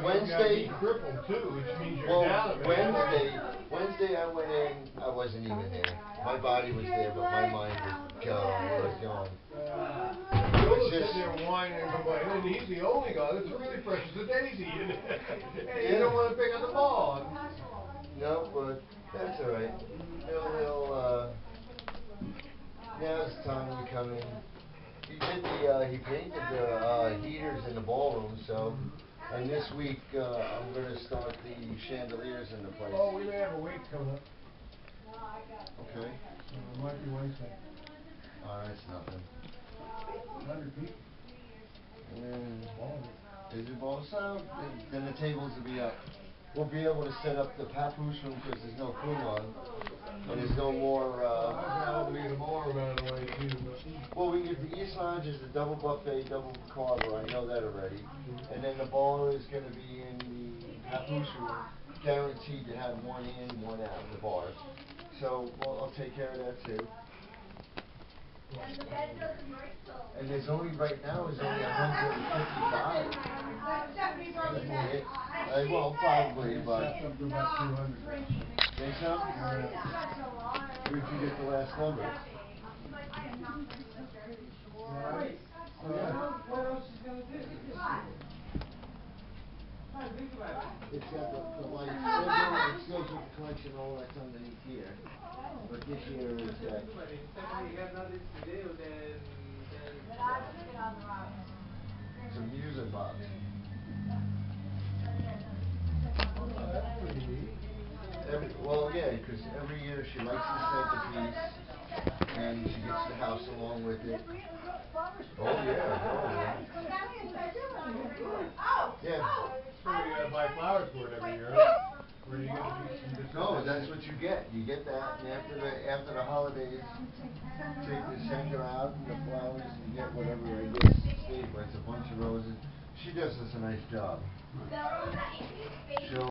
Wednesday, crippled too, which means you're well, down a bit. Wednesday I went in, I wasn't even there. My body was there, but my mind was gone, where was going. It was just... Sitting there whining and complaining, and he's the only guy that's really fresh as a daisy. And Yeah. you don't want to pick up the ball. No, but that's alright. Now it's time we come in. He painted the heaters in the ballroom, so, and this week I'm going to start the chandeliers in the place. Oh, we may have a wake coming up. Okay. So it might be Wednesday. That's nothing. 100 feet. Is it ball? So, then the tables will be up. We'll be able to set up the papoose room because there's no crew on. And there's no more, I'll leave the ballroom out of the way too. well, we get the East Lounge is a double buffet, double carver, I know that already. And then the bar is going to be in the papoose room, guaranteed to have one in, one out of the bars. So, well, I'll take care of that too. And there's only, right now, is only 155. Well, probably, but... Think so? Where'd you get the last number? What else is going to do? It's got the light schedule collection, all that's underneath here. But this year is that. It's a music box. Well, yeah, because every year she likes the centerpiece, and she gets the house along with it. Oh yeah, yeah. So you gotta buy flowers for it every year. Or do you get some? No, that's what you get. You get that, and after the holidays, take the center out and the flowers, and you get whatever it is. It's a bunch of roses. She does us a nice job. She'll